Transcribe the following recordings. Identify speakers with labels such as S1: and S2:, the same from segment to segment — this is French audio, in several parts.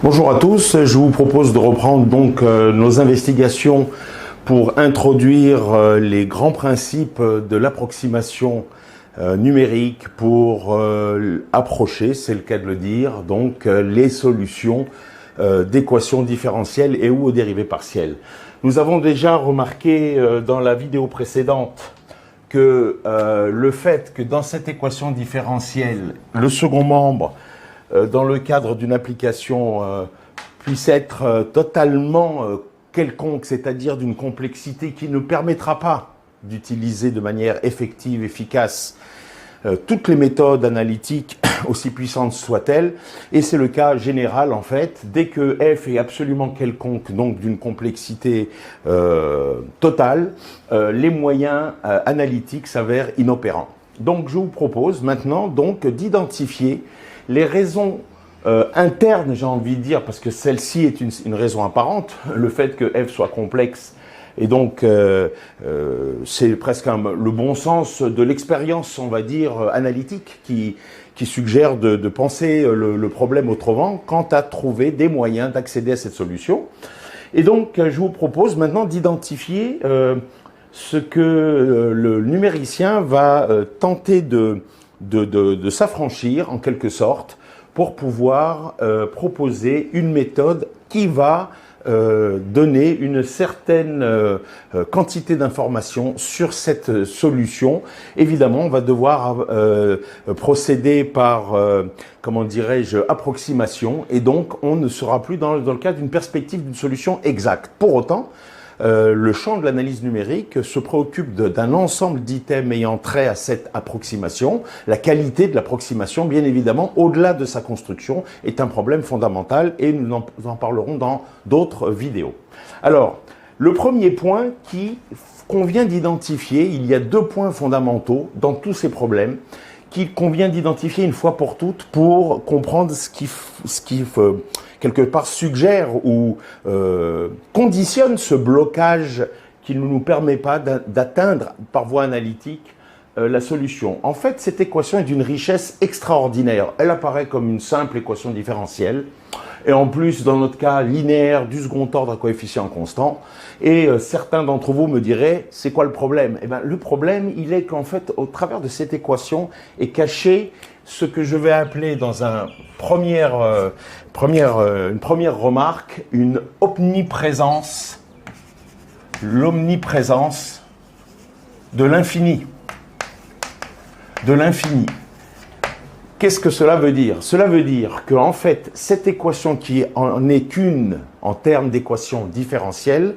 S1: Bonjour à tous, je vous propose de reprendre donc nos investigations pour introduire les grands principes de l'approximation numérique pour approcher, c'est le cas de le dire, donc les solutions d'équations différentielles et ou aux dérivées partielles. Nous avons déjà remarqué dans la vidéo précédente que le fait que dans cette équation différentielle, le second membre dans le cadre d'une application puisse être totalement quelconque, c'est-à-dire d'une complexité qui ne permettra pas d'utiliser de manière effective, efficace, toutes les méthodes analytiques, aussi puissantes soient-elles, et c'est le cas général en fait, dès que f est absolument quelconque, donc d'une complexité totale, les moyens analytiques s'avèrent inopérants. Donc je vous propose maintenant donc d'identifier les raisons internes, j'ai envie de dire, parce que celle-ci est une raison apparente, le fait que f soit complexe, et donc c'est presque le bon sens de l'expérience, on va dire, analytique, qui suggère de penser le problème autrement quant à trouver des moyens d'accéder à cette solution. Et donc je vous propose maintenant d'identifier ce que le numéricien va tenter de s'affranchir en quelque sorte pour pouvoir proposer une méthode qui va donner une certaine quantité d'informations sur cette solution. Évidemment, on va devoir procéder par, comment dirais-je, approximation, et donc on ne sera plus dans le cadre d'une perspective d'une solution exacte. Pour autant, le champ de l'analyse numérique se préoccupe d'un ensemble d'items ayant trait à cette approximation. La qualité de l'approximation, bien évidemment, au-delà de sa construction, est un problème fondamental et nous en parlerons dans d'autres vidéos. Alors, le premier point qu'on vient d'identifier, il y a deux points fondamentaux dans tous ces problèmes qu'il convient d'identifier une fois pour toutes pour comprendre ce qui quelque part suggère ou conditionne ce blocage qui ne nous permet pas d'atteindre par voie analytique la solution. En fait, cette équation est d'une richesse extraordinaire. Elle apparaît comme une simple équation différentielle, et en plus, dans notre cas, linéaire, du second ordre à coefficient constant. Et certains d'entre vous me diraient, c'est quoi le problème? Eh bien, le problème, il est qu'en fait, au travers de cette équation est caché ce que je vais appeler dans une première remarque, une omniprésence, l'omniprésence de l'infini. De l'infini. Qu'est-ce que cela veut dire? Cela veut dire qu'en fait, cette équation qui en est qu'une en termes d'équation différentielle,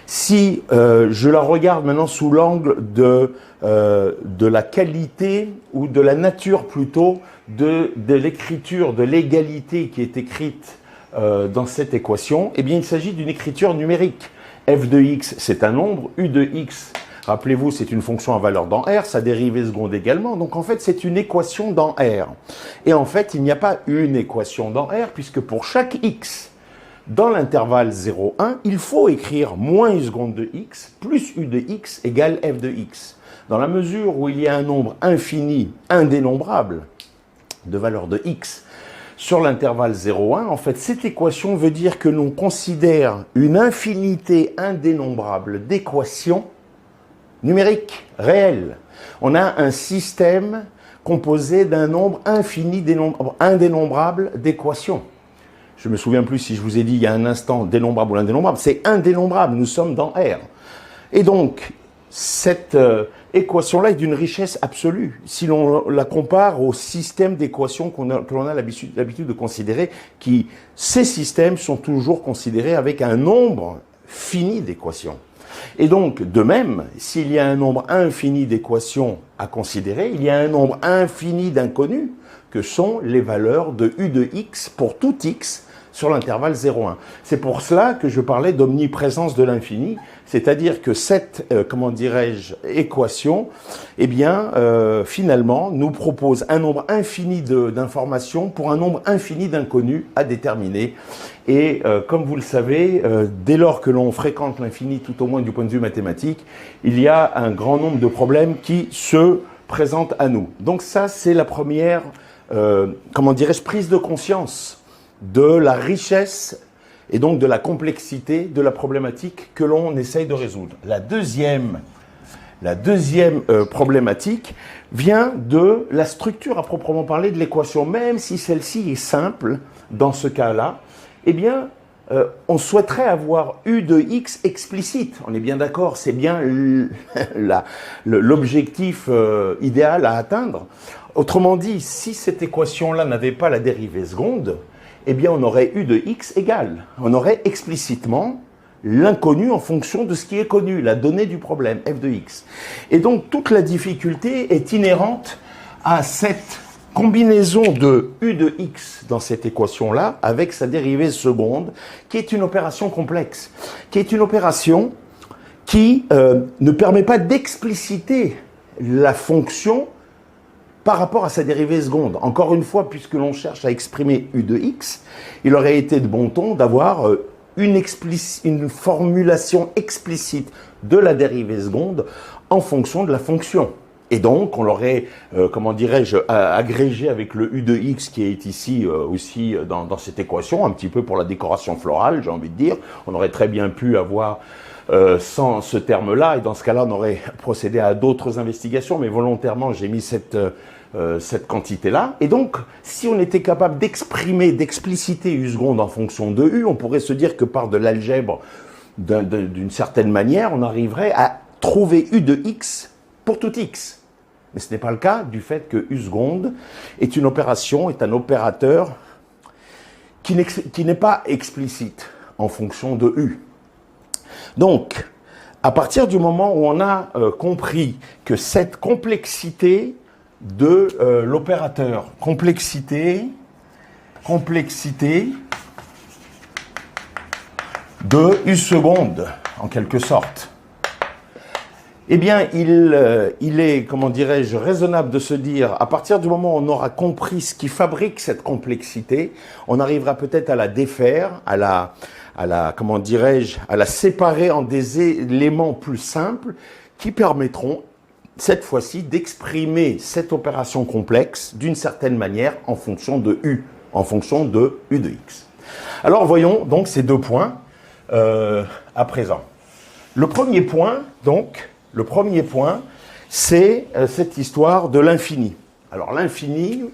S1: si je la regarde maintenant sous l'angle de la qualité ou de la nature plutôt de l'écriture, de l'égalité qui est écrite dans cette équation, eh bien il s'agit d'une écriture numérique. f de x, c'est un nombre, u de x, rappelez-vous, c'est une fonction à valeur dans R, sa dérivée seconde également. Donc en fait, c'est une équation dans R. Et en fait, il n'y a pas une équation dans R, puisque pour chaque x, dans l'intervalle 0, 1, il faut écrire moins u seconde de x plus u de x égale f de x. Dans la mesure où il y a un nombre infini, indénombrable, de valeur de x, sur l'intervalle 0,1, en fait, cette équation veut dire que l'on considère une infinité indénombrable d'équations numériques, réelles. On a un système composé d'un nombre infini indénombrable d'équations. Je ne me souviens plus si je vous ai dit il y a un instant dénombrable ou indénombrable. C'est indénombrable, nous sommes dans R. Et donc, cette équation-là est d'une richesse absolue. Si l'on la compare au système d'équations que l'on a l'habitude de considérer, ces systèmes sont toujours considérés avec un nombre fini d'équations. Et donc, de même, s'il y a un nombre infini d'équations à considérer, il y a un nombre infini d'inconnus que sont les valeurs de u de x pour tout x sur l'intervalle 0,1. C'est pour cela que je parlais d'omniprésence de l'infini, c'est-à-dire que cette, comment dirais-je, équation, eh bien, finalement, nous propose un nombre infini d'informations pour un nombre infini d'inconnus à déterminer. Et comme vous le savez, dès lors que l'on fréquente l'infini, tout au moins du point de vue mathématique, il y a un grand nombre de problèmes qui se présentent à nous. Donc ça, c'est la première, comment dirais-je, prise de conscience de la richesse et donc de la complexité de la problématique que l'on essaye de résoudre. La deuxième problématique vient de la structure à proprement parler de l'équation. Même si celle-ci est simple, dans ce cas-là, eh bien, on souhaiterait avoir U de x explicite. On est bien d'accord, c'est bien l'objectif idéal à atteindre. Autrement dit, si cette équation-là n'avait pas la dérivée seconde, eh bien, on aurait U de x égale. On aurait explicitement l'inconnu en fonction de ce qui est connu, la donnée du problème, f de x. Et donc, toute la difficulté est inhérente à cette combinaison de u de x dans cette équation-là avec sa dérivée seconde, qui est une opération complexe, qui est une opération qui ne permet pas d'expliciter la fonction par rapport à sa dérivée seconde. Encore une fois, puisque l'on cherche à exprimer u de x, il aurait été de bon ton d'avoir une formulation explicite de la dérivée seconde en fonction de la fonction. Et donc, on l'aurait, comment dirais-je, agrégé avec le u de x qui est ici aussi dans cette équation, un petit peu pour la décoration florale, j'ai envie de dire. On aurait très bien pu avoir sans ce terme-là, et dans ce cas-là, on aurait procédé à d'autres investigations, mais volontairement, j'ai mis cette quantité-là. Et donc, si on était capable d'exprimer, d'expliciter u seconde en fonction de u, on pourrait se dire que par de l'algèbre, d'une certaine manière, on arriverait à trouver u de x pour tout x. Mais ce n'est pas le cas du fait que u seconde est une opération, est un opérateur qui n'est pas explicite en fonction de u. Donc, à partir du moment où on a compris que cette complexité de l'opérateur, complexité de u seconde, en quelque sorte, eh bien, il est, comment dirais-je, raisonnable de se dire, à partir du moment où on aura compris ce qui fabrique cette complexité, on arrivera peut-être à la défaire, à la comment dirais-je, à la séparer en des éléments plus simples qui permettront, cette fois-ci, d'exprimer cette opération complexe d'une certaine manière en fonction de u, en fonction de u de x. Alors, voyons donc ces deux points à présent. Le premier point, donc, c'est cette histoire de l'infini. Alors l'infini,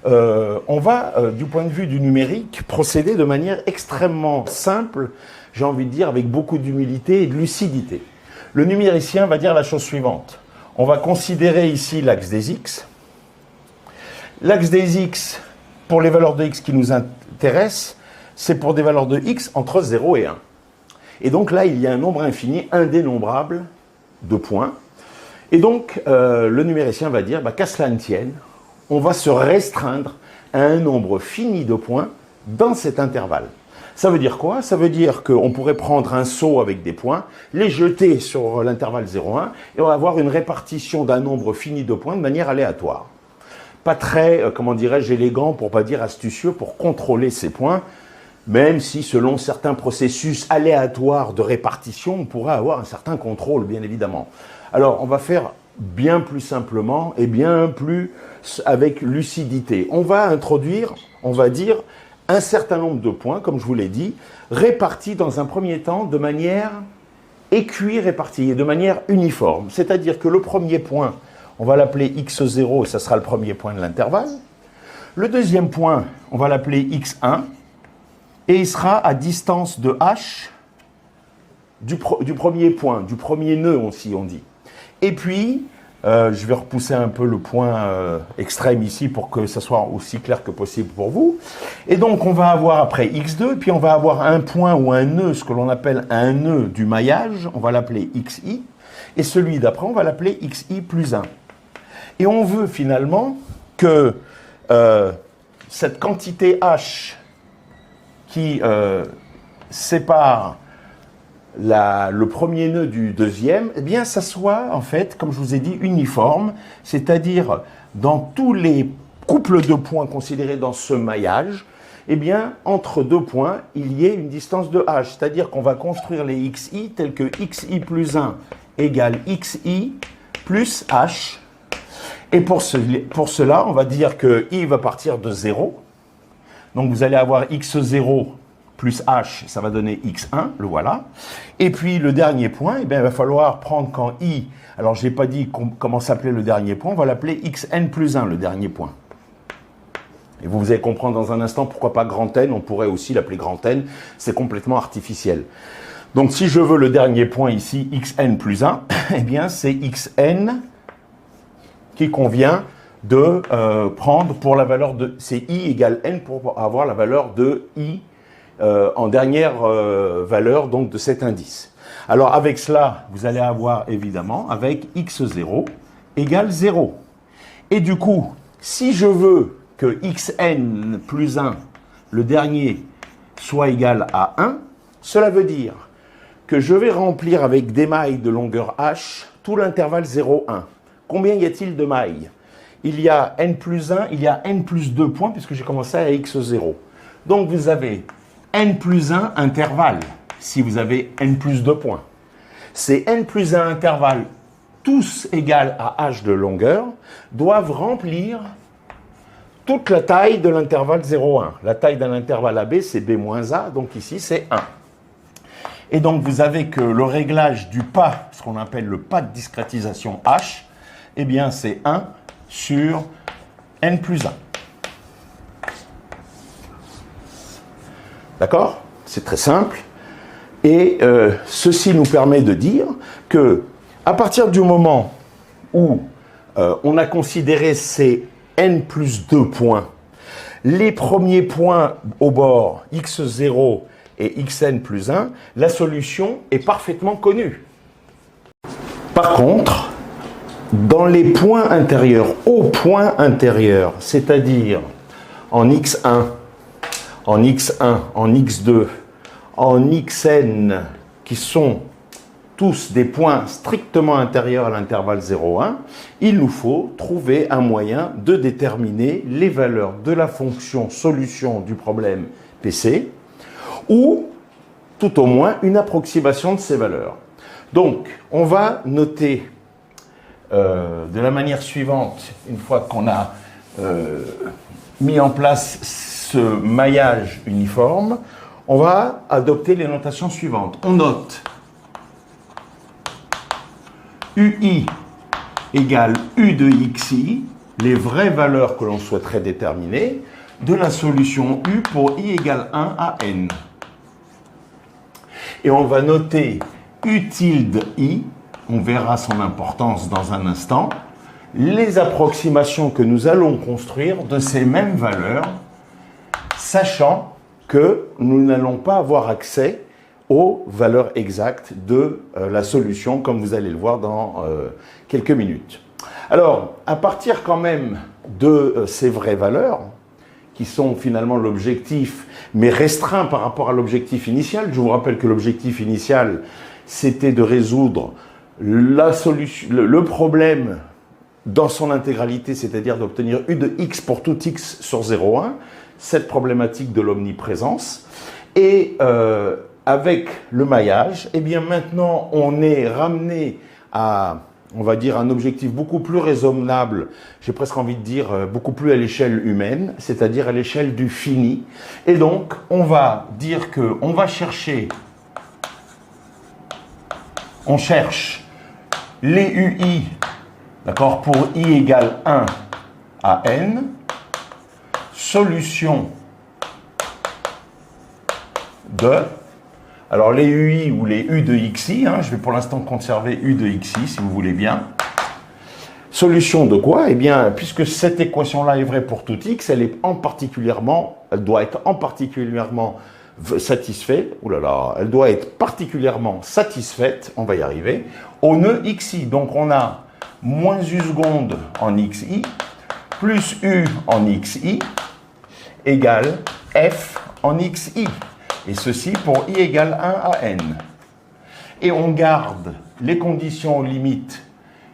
S1: on va, du point de vue du numérique, procéder de manière extrêmement simple, j'ai envie de dire, avec beaucoup d'humilité et de lucidité. Le numéricien va dire la chose suivante. On va considérer ici l'axe des x. L'axe des x, pour les valeurs de x qui nous intéressent, c'est pour des valeurs de x entre 0 et 1. Et donc là, il y a un nombre infini, indénombrable, de points. Et donc, le numéricien va dire, qu'à cela ne tienne, on va se restreindre à un nombre fini de points dans cet intervalle. Ça veut dire quoi? Ça veut dire qu'on pourrait prendre un seau avec des points, les jeter sur l'intervalle 0,1 et on va avoir une répartition d'un nombre fini de points de manière aléatoire. Pas très, comment dirais-je, élégant, pour pas dire astucieux, pour contrôler ces points, même si selon certains processus aléatoires de répartition, on pourrait avoir un certain contrôle, bien évidemment. Alors, on va faire bien plus simplement et bien plus avec lucidité. On va introduire, on va dire, un certain nombre de points, comme je vous l'ai dit, répartis dans un premier temps de manière équirépartie, de manière uniforme. C'est-à-dire que le premier point, on va l'appeler x0 et ça sera le premier point de l'intervalle. Le deuxième point, on va l'appeler x1 et il sera à distance de h du premier point, du premier nœud aussi, on dit. Et puis, je vais repousser un peu le point extrême ici pour que ça soit aussi clair que possible pour vous. Et donc, on va avoir après x2, puis on va avoir un point ou un nœud, ce que l'on appelle un nœud du maillage, on va l'appeler xi, et celui d'après, on va l'appeler xi plus 1. Et on veut finalement que cette quantité h qui sépare le premier nœud du deuxième, eh bien, ça soit, en fait, comme je vous ai dit, uniforme, c'est-à-dire dans tous les couples de points considérés dans ce maillage, eh bien, entre deux points, il y ait une distance de h, c'est-à-dire qu'on va construire les xi tels que xi plus 1 égale xi plus h, et pour cela, on va dire que i va partir de 0, Donc vous allez avoir x0 plus h, ça va donner x1, le voilà. Et puis le dernier point, eh bien, il va falloir prendre quand i, alors je n'ai pas dit comment s'appelait le dernier point, on va l'appeler xn plus 1, le dernier point. Et vous allez comprendre dans un instant pourquoi pas grand N, on pourrait aussi l'appeler grand N, c'est complètement artificiel. Donc si je veux le dernier point ici, xn plus 1, eh bien c'est xn qui convient de prendre pour la valeur de... C'est i égale n pour avoir la valeur de i en dernière valeur donc de cet indice. Alors avec cela, vous allez avoir évidemment avec x0 égale 0. Et du coup, si je veux que xn plus 1, le dernier, soit égal à 1, cela veut dire que je vais remplir avec des mailles de longueur h tout l'intervalle 0, 1. Combien y a-t-il de mailles? Il y a n plus 1, il y a n plus 2 points puisque j'ai commencé à x0. Donc vous avez n plus 1 intervalle si vous avez n plus 2 points. Ces n plus 1 intervalles, tous égales à h de longueur, doivent remplir toute la taille de l'intervalle 0,1. La taille d'un intervalle AB, c'est B-A, donc ici, c'est 1. Et donc, vous avez que le réglage du pas, ce qu'on appelle le pas de discrétisation H, eh bien, c'est 1 sur n plus 1. D'accord? C'est très simple. Et ceci nous permet de dire que, à partir du moment où on a considéré ces n plus 2 points, les premiers points au bord, x0 et xn plus 1, la solution est parfaitement connue. Par contre, dans les points intérieurs, au point intérieur, c'est-à-dire en x1, en x1, en x2, en xn, qui sont tous des points strictement intérieurs à l'intervalle 0,1, il nous faut trouver un moyen de déterminer les valeurs de la fonction solution du problème PC, ou tout au moins une approximation de ces valeurs. Donc, on va noter de la manière suivante, une fois qu'on a mis en place ce maillage uniforme, on va adopter les notations suivantes. On note UI égale U de XI, les vraies valeurs que l'on souhaiterait déterminer, de la solution U pour I égale 1 à N. Et on va noter U tilde I, on verra son importance dans un instant, les approximations que nous allons construire de ces mêmes valeurs, sachant que nous n'allons pas avoir accès aux valeurs exactes de la solution, comme vous allez le voir dans quelques minutes. Alors, à partir quand même de ces vraies valeurs, qui sont finalement l'objectif, mais restreint par rapport à l'objectif initial, je vous rappelle que l'objectif initial, c'était de résoudre la solution, le problème dans son intégralité, c'est-à-dire d'obtenir U de x pour tout x sur 0,1, cette problématique de l'omniprésence, et avec le maillage, eh bien maintenant on est ramené à, on va dire, un objectif beaucoup plus raisonnable, j'ai presque envie de dire beaucoup plus à l'échelle humaine, c'est-à-dire à l'échelle du fini. Et donc on va dire que on va chercher, on cherche les UI, d'accord, pour I égale 1 à N, solution de... Alors, les UI ou les U de xi, je vais pour l'instant conserver U de xi, si vous voulez bien. Solution de quoi? Eh bien, puisque cette équation-là est vraie pour tout x, elle doit être en particulièrement satisfaite, elle doit être particulièrement satisfaite, on va y arriver, au nœud xi. Donc, on a moins U seconde en xi, plus U en xi, égale F en xi. Et ceci pour I égale 1 à N. Et on garde les conditions limites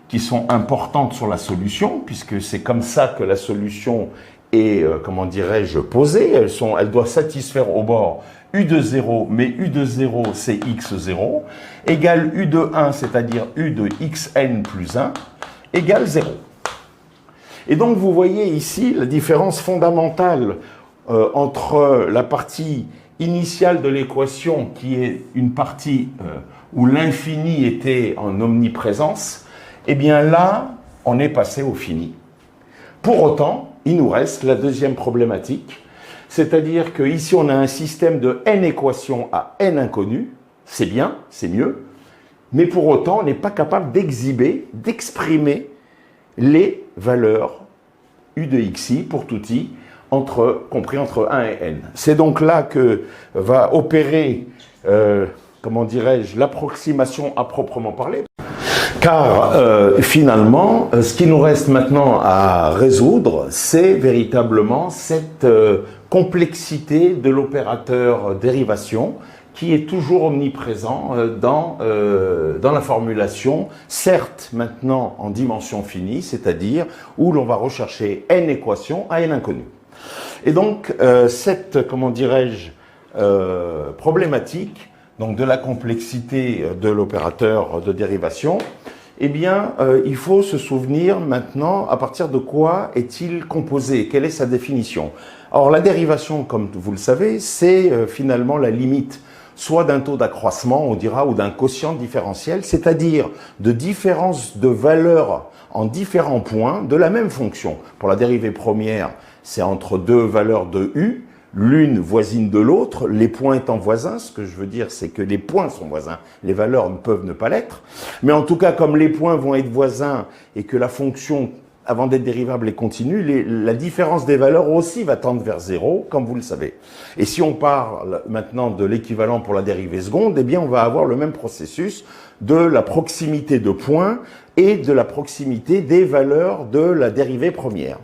S1: qui sont importantes sur la solution, puisque c'est comme ça que la solution est, comment dirais-je, posée. Elle doit satisfaire au bord U de 0, mais U de 0, c'est x0, égale U de 1, c'est-à-dire U de xn plus 1, égale 0. Et donc, vous voyez ici la différence fondamentale entre la partie initiale de l'équation, qui est une partie où l'infini était en omniprésence, eh bien là, on est passé au fini. Pour autant, il nous reste la deuxième problématique, c'est-à-dire qu'ici, on a un système de n équations à n inconnues, c'est bien, c'est mieux, mais pour autant, on n'est pas capable d'exhiber, d'exprimer les valeurs u de xi pour tout i, compris entre 1 et n. C'est donc là que va opérer, comment dirais-je, l'approximation à proprement parler. Car finalement, ce qui nous reste maintenant à résoudre, c'est véritablement cette complexité de l'opérateur dérivation qui est toujours omniprésent dans la formulation, certes maintenant en dimension finie, c'est-à-dire où l'on va rechercher n équations à n inconnues. Et donc, cette, comment dirais-je, problématique donc de la complexité de l'opérateur de dérivation, eh bien, il faut se souvenir maintenant à partir de quoi est-il composé, quelle est sa définition. Or, la dérivation, comme vous le savez, c'est finalement la limite soit d'un taux d'accroissement, on dira, ou d'un quotient différentiel, c'est-à-dire de différence de valeurs en différents points de la même fonction. Pour la dérivée première, c'est entre deux valeurs de u, l'une voisine de l'autre, les points étant voisins. Ce que je veux dire, c'est que les points sont voisins, les valeurs ne peuvent ne pas l'être. Mais en tout cas, comme les points vont être voisins et que la fonction, avant d'être dérivable, est continue, la différence des valeurs aussi va tendre vers 0, comme vous le savez. Et si on parle maintenant de l'équivalent pour la dérivée seconde, eh bien, on va avoir le même processus de la proximité de points et de la proximité des valeurs de la dérivée première.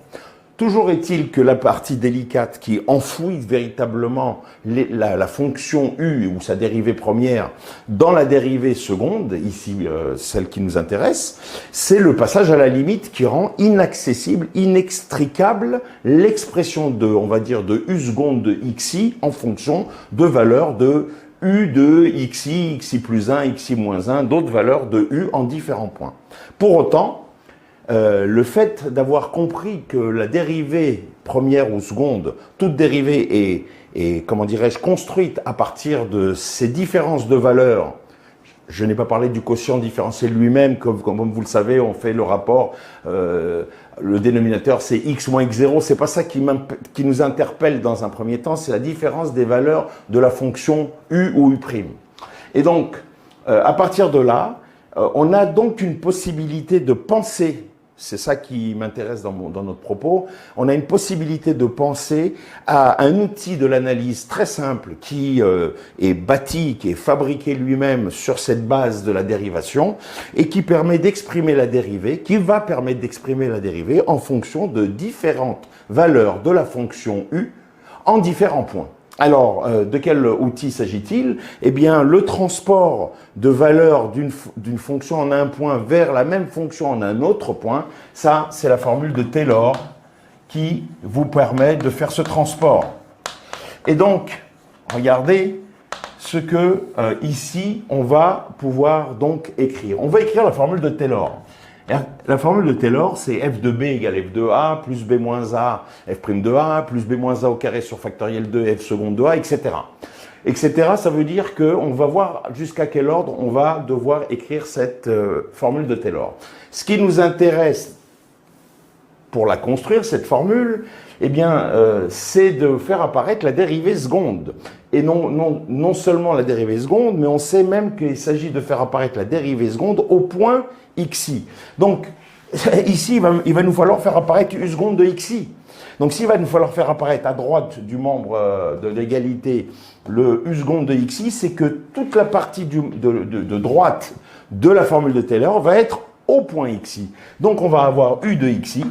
S1: Toujours est-il que la partie délicate qui enfouit véritablement la fonction u ou sa dérivée première dans la dérivée seconde, ici celle qui nous intéresse, c'est le passage à la limite qui rend inaccessible, inextricable l'expression de, on va dire, de u seconde de xi en fonction de valeurs de u de xi, xi plus 1, xi moins 1, d'autres valeurs de u en différents points. Pour autant, le fait d'avoir compris que la dérivée première ou seconde, toute dérivée est comment dirais-je, construite à partir de ces différences de valeurs. Je n'ai pas parlé du quotient différentiel lui-même, comme vous le savez, on fait le rapport, le dénominateur c'est x moins x0, c'est pas ça qui nous interpelle dans un premier temps, c'est la différence des valeurs de la fonction u ou u'. Et donc, à partir de là, on a donc une possibilité de penser. C'est ça qui m'intéresse dans notre propos. On a une possibilité de penser à un outil de l'analyse très simple qui est bâti, qui est fabriqué lui-même sur cette base de la dérivation et qui permet d'exprimer la dérivée, qui va permettre d'exprimer la dérivée en fonction de différentes valeurs de la fonction u en différents points. Alors, de quel outil s'agit-il? Eh bien, le transport de valeur d'une fonction en un point vers la même fonction en un autre point, ça, c'est la formule de Taylor qui vous permet de faire ce transport. Et donc, regardez ce que, ici, on va pouvoir donc écrire. On va écrire la formule de Taylor. La formule de Taylor, c'est f de b égale f de a, plus b moins a, f' de a, plus b moins a au carré sur factoriel 2, f seconde de a, etc. Etc., ça veut dire qu'on va voir jusqu'à quel ordre on va devoir écrire cette formule de Taylor. Ce qui nous intéresse pour la construire, cette formule, eh bien, c'est de faire apparaître la dérivée seconde. Et non seulement la dérivée seconde, mais on sait même qu'il s'agit de faire apparaître la dérivée seconde au point xi. Donc, ici, il va nous falloir faire apparaître u seconde de xi. Donc, s'il va nous falloir faire apparaître à droite du membre de l'égalité le u seconde de xi, c'est que toute la partie de droite de la formule de Taylor va être au point xi. Donc, on va avoir u de xi,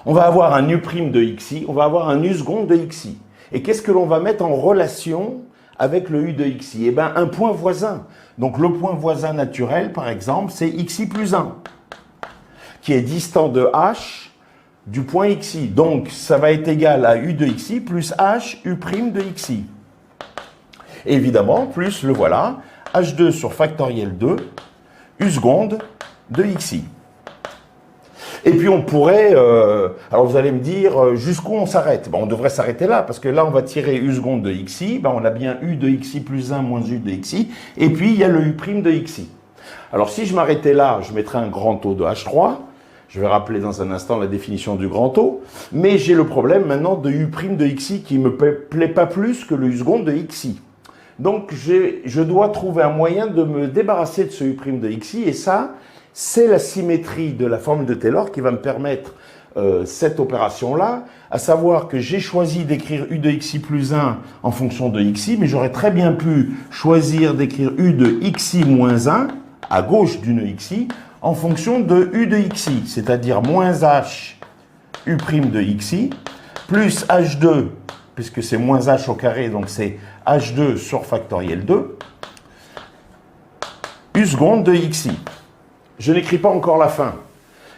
S1: on va avoir un u' de xi, on va avoir un u seconde de xi. Et qu'est-ce que l'on va mettre en relation avec le u de xi? Eh bien, un point voisin. Donc, le point voisin naturel, par exemple, c'est xi plus 1, qui est distant de h du point xi. Donc, ça va être égal à u de xi plus h u' de xi. Et évidemment, plus, le voilà, h2 sur factoriel 2, u seconde de xi. Et puis on pourrait, alors vous allez me dire, jusqu'où on s'arrête? On devrait s'arrêter là, parce que là on va tirer u seconde de xi, on a bien u de xi plus 1 moins u de xi, et puis il y a le u' de xi. Alors si je m'arrêtais là, je mettrais un grand taux de H3, je vais rappeler dans un instant la définition du grand taux, mais j'ai le problème maintenant de u' de xi qui ne me plaît pas plus que le u seconde de xi. Donc je dois trouver un moyen de me débarrasser de ce u' de xi, et ça, c'est la symétrie de la formule de Taylor qui va me permettre cette opération-là, à savoir que j'ai choisi d'écrire u de xi plus 1 en fonction de xi, mais j'aurais très bien pu choisir d'écrire u de xi moins 1, à gauche du nœud xi, en fonction de u de xi, c'est-à-dire moins h u' de xi, plus h2, puisque c'est moins h au carré, donc c'est h2 sur factoriel 2, u seconde de xi. Je n'écris pas encore la fin,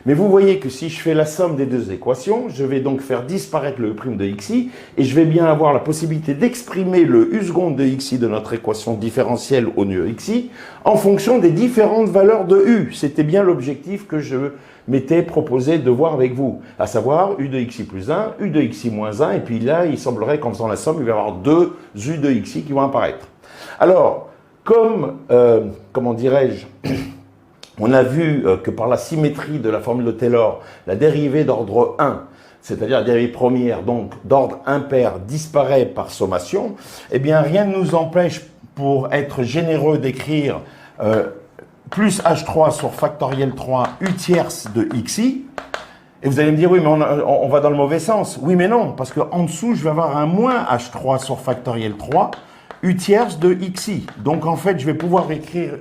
S1: mais vous voyez que si je fais la somme des deux équations, je vais donc faire disparaître le u' de xi, et je vais bien avoir la possibilité d'exprimer le u seconde de xi de notre équation différentielle au nœud xi en fonction des différentes valeurs de u. C'était bien l'objectif que je m'étais proposé de voir avec vous, à savoir u de xi plus 1, u de xi moins 1, et puis là, il semblerait qu'en faisant la somme, il va y avoir deux u de xi qui vont apparaître. Alors, comme, comment dirais-je, on a vu que par la symétrie de la formule de Taylor, la dérivée d'ordre 1, c'est-à-dire la dérivée première, donc d'ordre impair, disparaît par sommation, eh bien rien ne nous empêche, pour être généreux, d'écrire plus h3 sur factoriel 3 u tierce de xi. Et vous allez me dire, oui, mais on va dans le mauvais sens. Oui, mais non, parce qu'en dessous, je vais avoir un moins h3 sur factoriel 3 u tierce de xi. Donc en fait, je vais pouvoir écrire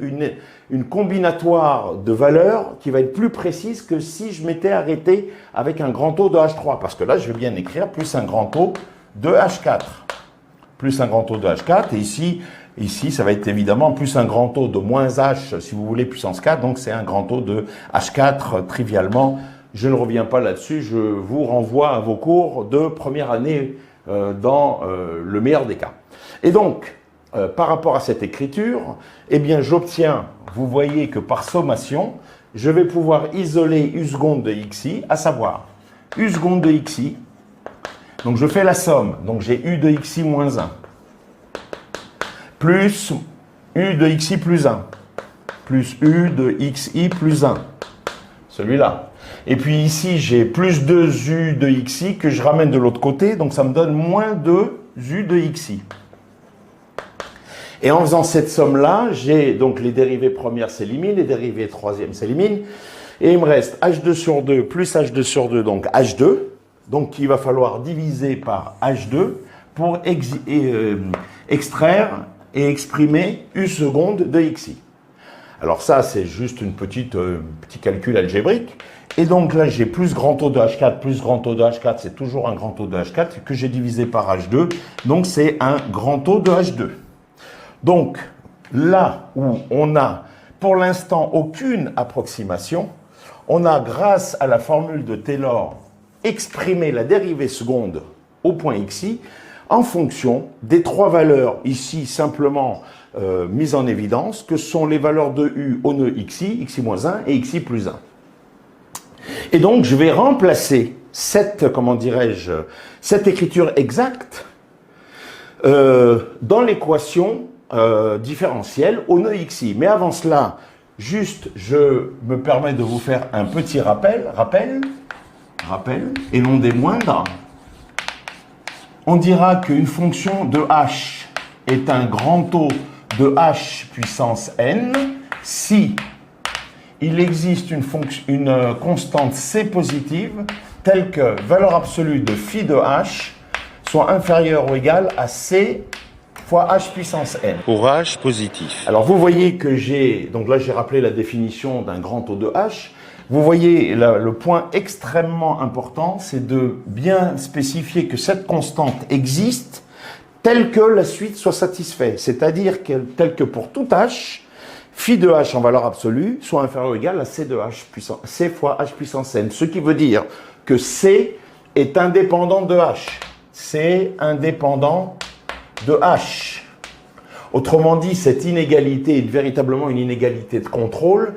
S1: une combinatoire de valeurs qui va être plus précise que si je m'étais arrêté avec un grand taux de H3. Parce que là, je vais bien écrire plus un grand taux de H4. Plus un grand taux de H4. Et ici, ça va être évidemment plus un grand taux de moins H, si vous voulez, puissance 4. Donc c'est un grand taux de H4, trivialement. Je ne reviens pas là-dessus. Je vous renvoie à vos cours de première année dans le meilleur des cas. Et donc, par rapport à cette écriture, eh bien, j'obtiens, vous voyez que par sommation, je vais pouvoir isoler u seconde de xi, à savoir u seconde de xi. Donc, je fais la somme. Donc, j'ai u de xi moins 1, plus u de xi plus 1, plus u de xi plus 1, celui-là. Et puis ici, j'ai plus 2u de xi que je ramène de l'autre côté, donc ça me donne moins 2u de xi. Et en faisant cette somme-là, j'ai donc les dérivées premières s'éliminent, les dérivées troisièmes s'éliminent, et il me reste h2 sur 2 plus h2 sur 2, donc h2, donc il va falloir diviser par h2 pour extraire et exprimer u seconde de xi. Alors ça, c'est juste une petit calcul algébrique. Et donc là, j'ai plus grand taux de H4, plus grand taux de H4, c'est toujours un grand taux de H4 que j'ai divisé par H2. Donc c'est un grand taux de H2. Donc là où on a pour l'instant aucune approximation, on a, grâce à la formule de Taylor, exprimé la dérivée seconde au point xi en fonction des trois valeurs ici simplement mises en évidence, que sont les valeurs de u au nœud xi, xi-1 et xi plus 1. Et donc, je vais remplacer cette, comment dirais-je, cette écriture exacte dans l'équation différentielle au nœud xi. Mais avant cela, juste, je me permets de vous faire un petit rappel, et non des moindres. On dira qu'une fonction de h est un grand taux de h puissance n si il existe une constante c positive telle que valeur absolue de phi de h soit inférieure ou égale à c fois h puissance n.
S2: Pour h positif.
S1: Alors vous voyez que donc là j'ai rappelé la définition d'un grand taux de h. Vous voyez le point extrêmement important, c'est de bien spécifier que cette constante existe telle que la suite soit satisfaite, c'est-à-dire telle que pour tout h, phi de h en valeur absolue soit inférieur ou égal à c fois h puissance n. Ce qui veut dire que c est indépendant de h. C indépendant de h. Autrement dit, cette inégalité est véritablement une inégalité de contrôle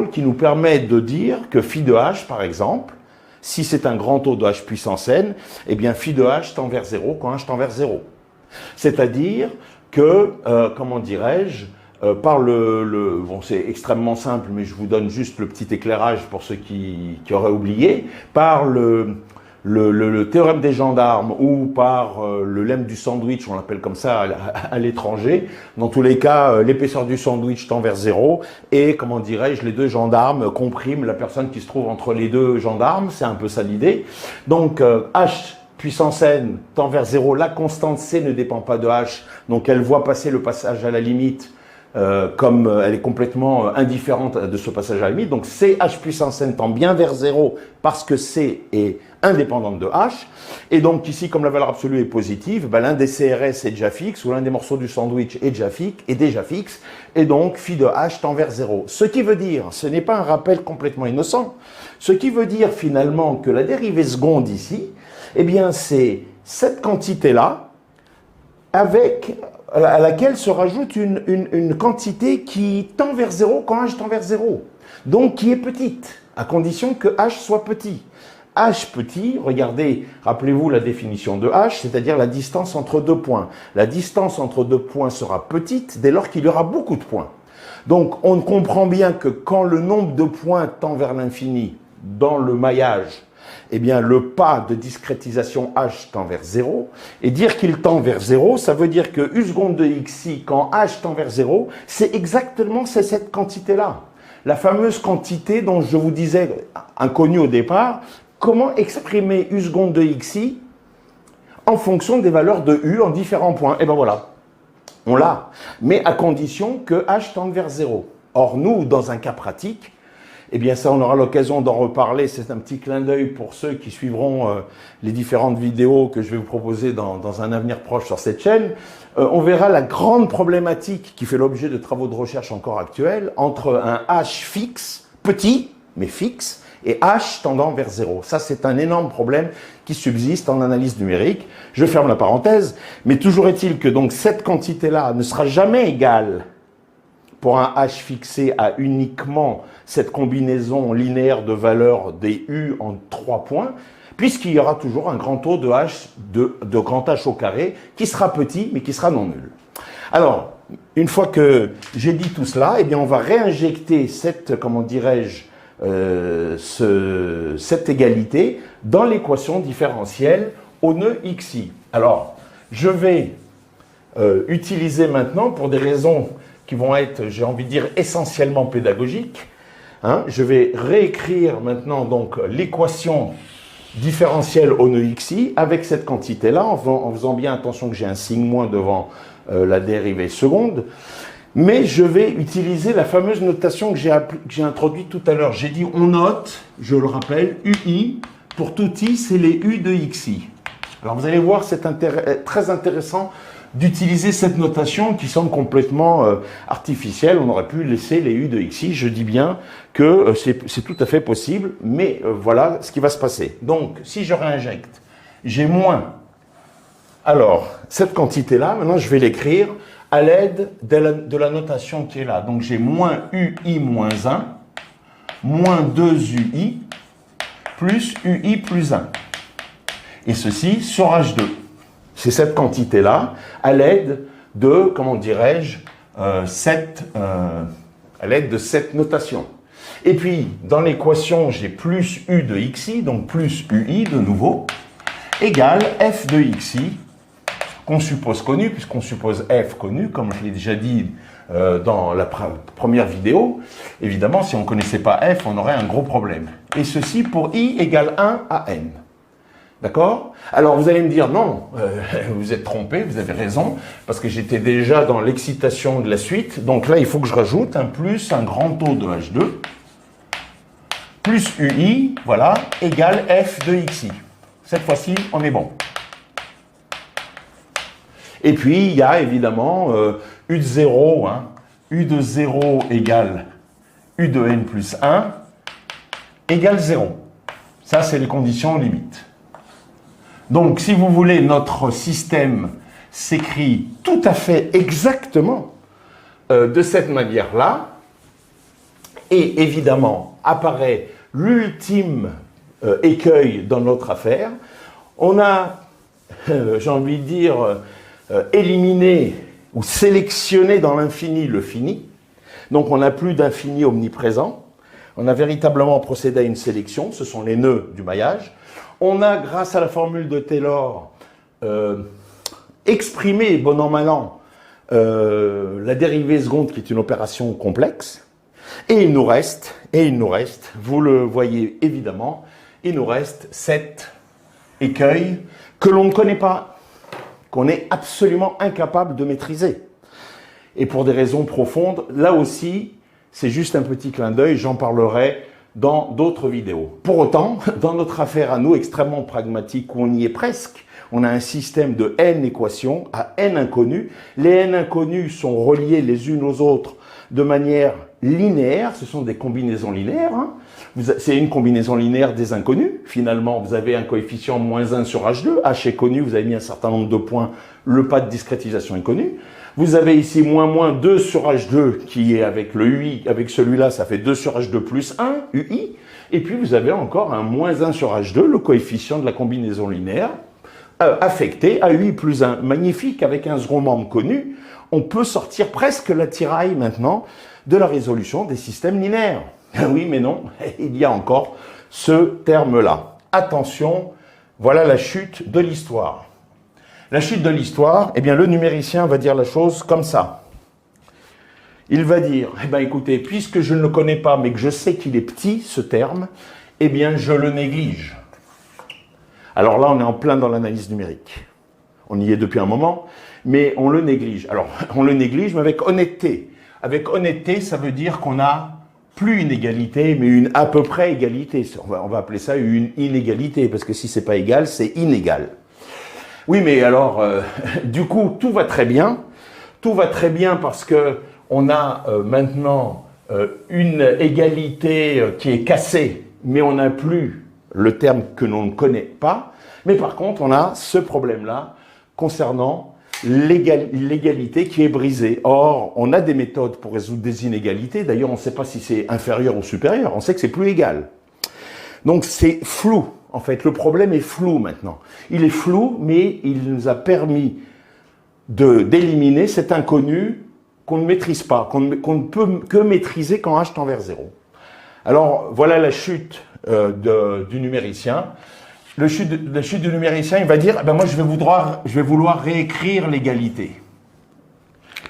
S1: qui nous permet de dire que phi de h, par exemple, si c'est un grand taux de h puissance n, eh bien phi de h tend vers 0 quand h tend vers 0. C'est-à-dire que, comment dirais-je, par bon, c'est extrêmement simple, mais je vous donne juste le petit éclairage pour ceux qui auraient oublié, par le théorème des gendarmes ou par le lemme du sandwich, on l'appelle comme ça à l'étranger. Dans tous les cas, l'épaisseur du sandwich tend vers 0 et, comment dirais-je, les deux gendarmes compriment la personne qui se trouve entre les deux gendarmes. C'est un peu ça l'idée. Donc, h puissance n tend vers 0. La constante c ne dépend pas de h, donc elle voit passer le passage à la limite comme elle est complètement indifférente de ce passage à la limite. Donc, c h puissance n tend bien vers 0 parce que c est indépendante de h, et donc ici, comme la valeur absolue est positive, ben, l'un des CRS est déjà fixe, ou l'un des morceaux du sandwich est déjà fixe, et donc phi de h tend vers 0. Ce qui veut dire, ce n'est pas un rappel complètement innocent, ce qui veut dire finalement que la dérivée seconde ici, eh bien c'est cette quantité-là, à laquelle se rajoute une quantité qui tend vers 0 quand h tend vers 0, donc qui est petite, à condition que h soit petit. H petit, regardez, rappelez-vous la définition de H, c'est-à-dire la distance entre deux points. La distance entre deux points sera petite dès lors qu'il y aura beaucoup de points. Donc, on comprend bien que quand le nombre de points tend vers l'infini dans le maillage, eh bien, le pas de discrétisation H tend vers 0. Et dire qu'il tend vers 0, ça veut dire que U seconde de xi, quand H tend vers 0, c'est exactement cette quantité-là. La fameuse quantité dont je vous disais, inconnue au départ, comment exprimer U seconde de xi en fonction des valeurs de U en différents points. Et ben voilà, on l'a, mais à condition que H tende vers 0. Or, nous, dans un cas pratique, eh bien ça, on aura l'occasion d'en reparler, c'est un petit clin d'œil pour ceux qui suivront les différentes vidéos que je vais vous proposer dans un avenir proche sur cette chaîne. On verra la grande problématique qui fait l'objet de travaux de recherche encore actuels entre un H fixe, petit, mais fixe, et H tendant vers 0. Ça, c'est un énorme problème qui subsiste en analyse numérique. Je ferme la parenthèse, mais toujours est-il que donc cette quantité-là ne sera jamais égale pour un H fixé à uniquement cette combinaison linéaire de valeurs des U en 3 points, puisqu'il y aura toujours un grand taux de H, de grand H au carré, qui sera petit, mais qui sera non nul. Alors, une fois que j'ai dit tout cela, eh bien, on va réinjecter cette, comment dirais-je, cette égalité dans l'équation différentielle au nœud xi. Alors, je vais utiliser maintenant, pour des raisons qui vont être, j'ai envie de dire, essentiellement pédagogiques, hein, je vais réécrire maintenant donc l'équation différentielle au nœud xi avec cette quantité-là, en faisant bien attention que j'ai un signe moins devant la dérivée seconde. Mais je vais utiliser la fameuse notation que j'ai introduite tout à l'heure. J'ai dit on note, je le rappelle, UI, pour tout i, c'est les U de xi. Alors vous allez voir, c'est très intéressant d'utiliser cette notation qui semble complètement artificielle. On aurait pu laisser les U de xi. Je dis bien que c'est tout à fait possible, mais voilà ce qui va se passer. Donc, si je réinjecte, j'ai moins. Alors, cette quantité-là, maintenant je vais l'écrire à l'aide de la notation qui est là. Donc j'ai moins UI moins 1, moins 2UI, plus UI plus 1. Et ceci sur H2. C'est cette quantité-là, à l'aide de, comment dirais-je, à l'aide de cette notation. Et puis, dans l'équation, j'ai plus U de xi, donc plus UI de nouveau, égale F de xi, qu'on suppose connu, puisqu'on suppose F connu, comme je l'ai déjà dit dans la première vidéo. Évidemment, si on ne connaissait pas F, on aurait un gros problème. Et ceci pour I égale 1 à N. D'accord? Alors, vous allez me dire, non, vous êtes trompé, vous avez raison, parce que j'étais déjà dans l'excitation de la suite. Donc là, il faut que je rajoute un plus, un grand taux de H2, plus UI, voilà, égale F de xi. Cette fois-ci, on est bon. Et puis, il y a évidemment U de 0, hein, U de 0 égale U de n plus 1 égale 0. Ça, c'est les conditions limites. Donc, si vous voulez, notre système, s'écrit tout à fait exactement de cette manière-là. Et évidemment, apparaît l'ultime écueil dans notre affaire. On a, j'ai envie de dire, éliminé ou sélectionné dans l'infini le fini. Donc on n'a plus d'infini omniprésent. On a véritablement procédé à une sélection, ce sont les nœuds du maillage. On a, grâce à la formule de Taylor, exprimé, bon an mal an, la dérivée seconde qui est une opération complexe. Et il nous reste, vous le voyez évidemment, il nous reste 7 écueils que l'on ne connaît pas, qu'on est absolument incapable de maîtriser. Et pour des raisons profondes, là aussi, c'est juste un petit clin d'œil, j'en parlerai dans d'autres vidéos. Pour autant, dans notre affaire à nous, extrêmement pragmatique, où on y est presque, on a un système de n équations à n inconnues. Les n inconnues sont reliées les unes aux autres de manière linéaire, ce sont des combinaisons linéaires. Hein. C'est une combinaison linéaire des inconnus. Finalement, vous avez un coefficient moins 1 sur H2. H est connu, vous avez mis un certain nombre de points, le pas de discrétisation est connu. Vous avez ici moins 2 sur H2 qui est avec le UI, avec celui-là, ça fait 2 sur H2 plus 1, UI. Et puis vous avez encore un moins 1 sur H2, le coefficient de la combinaison linéaire, affecté à UI plus 1. Magnifique, avec un second membre connu, on peut sortir presque l'attirail maintenant de la résolution des systèmes linéaires. Oui, mais non, il y a encore ce terme-là. Attention, voilà la chute de l'histoire. La chute de l'histoire, eh bien, le numéricien va dire la chose comme ça. Il va dire, eh bien, écoutez, puisque je ne le connais pas, mais que je sais qu'il est petit, ce terme, eh bien, je le néglige. Alors là, on est en plein dans l'analyse numérique. On y est depuis un moment, mais on le néglige. Alors, on le néglige, mais avec honnêteté. Avec honnêteté, ça veut dire qu'on n'a plus une égalité, mais une à peu près égalité. On va appeler ça une inégalité, parce que si c'est pas égal, c'est inégal. Oui, mais alors, du coup, tout va très bien. Tout va très bien parce que on a maintenant une égalité qui est cassée, mais on n'a plus le terme que l'on ne connaît pas. Mais par contre, on a ce problème-là concernant l'égalité qui est brisée. Or, on a des méthodes pour résoudre des inégalités. D'ailleurs, on ne sait pas si c'est inférieur ou supérieur. On sait que c'est plus égal. Donc, c'est flou. En fait, le problème est flou maintenant. Il est flou, mais il nous a permis d'éliminer cet inconnu qu'on ne maîtrise pas, qu'on ne peut que maîtriser quand h tend vers 0. Alors, voilà la chute du numéricien. La chute du numéricien, il va dire, eh ben moi je vais vouloir réécrire l'égalité.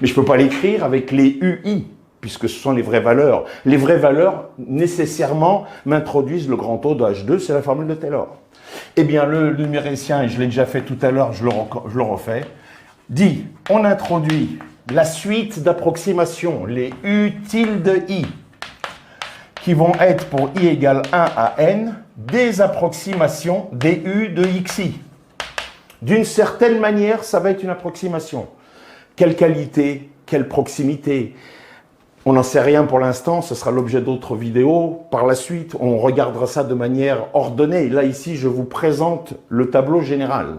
S1: Mais je ne peux pas l'écrire avec les UI, puisque ce sont les vraies valeurs. Les vraies valeurs, nécessairement, m'introduisent le grand O de H2, c'est la formule de Taylor. Eh bien, le numéricien, et je l'ai déjà fait tout à l'heure, je le refais, dit, on introduit la suite d'approximations, les U tilde I, qui vont être pour I égale 1 à N, des approximations des U de XI. D'une certaine manière, ça va être une approximation. Quelle qualité, quelle proximité? On n'en sait rien pour l'instant, ce sera l'objet d'autres vidéos. Par la suite, on regardera ça de manière ordonnée. Là, ici, je vous présente le tableau général.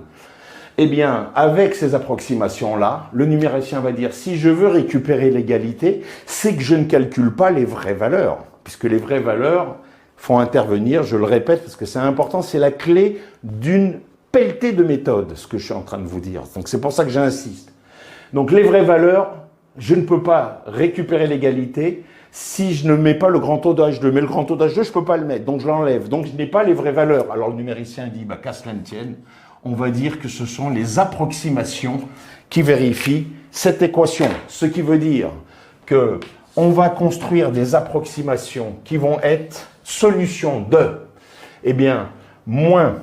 S1: Eh bien, avec ces approximations-là, le numéricien va dire, si je veux récupérer l'égalité, c'est que je ne calcule pas les vraies valeurs, puisque les vraies valeurs font intervenir, je le répète, parce que c'est important, c'est la clé d'une pelletée de méthodes, ce que je suis en train de vous dire. Donc, c'est pour ça que j'insiste. Donc, les vraies valeurs, je ne peux pas récupérer l'égalité si je ne mets pas le grand O de H2. Mais le grand O de H2, je ne peux pas le mettre, donc je l'enlève. Donc, je n'ai pas les vraies valeurs. Alors, le numéricien dit, bah, qu'à cela ne tienne, on va dire que ce sont les approximations qui vérifient cette équation. Ce qui veut dire que on va construire des approximations qui vont être solution de, eh bien, moins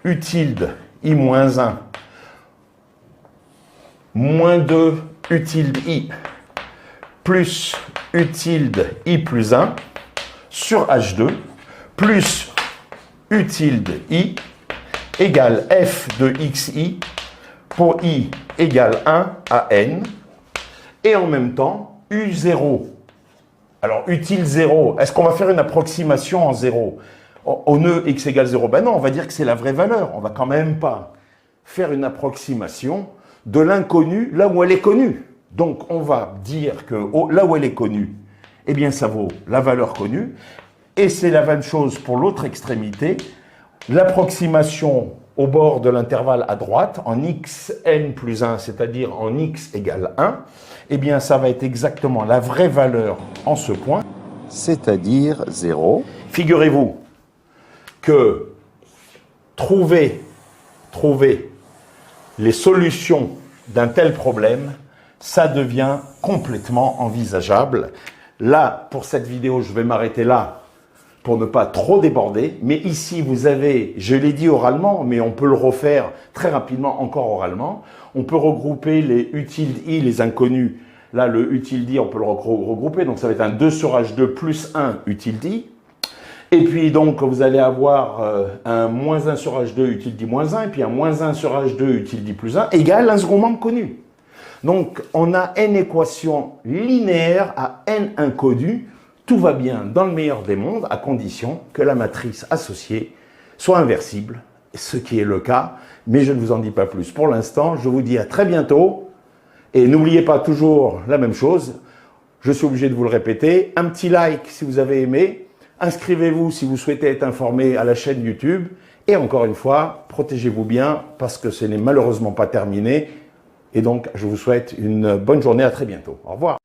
S1: U tilde I moins 1, moins 2 U tilde I, plus U tilde I plus 1, sur H2, plus U tilde I, égale f de xi pour i égale 1 à n, et en même temps, u0. Alors, utile 0, est-ce qu'on va faire une approximation en 0 au nœud x égale 0? Ben non, on va dire que c'est la vraie valeur. On va quand même pas faire une approximation de l'inconnu là où elle est connue. Donc on va dire que là où elle est connue, eh bien ça vaut la valeur connue. Et c'est la même chose pour l'autre extrémité. L'approximation au bord de l'intervalle à droite, en xn plus 1, c'est-à-dire en x égale 1, eh bien ça va être exactement la vraie valeur en ce point,
S2: c'est-à-dire 0.
S1: Figurez-vous que trouver les solutions d'un tel problème, ça devient complètement envisageable. Là, pour cette vidéo, je vais m'arrêter là pour ne pas trop déborder. Mais ici, vous avez, je l'ai dit oralement, mais on peut le refaire très rapidement encore oralement. On peut regrouper les utile i, les inconnus. Là, le utile i, on peut le regrouper. Donc, ça va être un 2 sur h2 plus 1 utile i. Et puis, donc, vous allez avoir un moins 1 sur h2 utile i moins 1, et puis un moins 1 sur h2 utile i plus 1, égale un second membre connu. Donc, on a n équations linéaires à n inconnus. Tout va bien dans le meilleur des mondes, à condition que la matrice associée soit inversible, ce qui est le cas, mais je ne vous en dis pas plus. Pour l'instant, je vous dis à très bientôt, et n'oubliez pas toujours la même chose, je suis obligé de vous le répéter, un petit like si vous avez aimé, inscrivez-vous si vous souhaitez être informé à la chaîne YouTube, et encore une fois, protégez-vous bien, parce que ce n'est malheureusement pas terminé, et donc je vous souhaite une bonne journée, à très bientôt. Au revoir.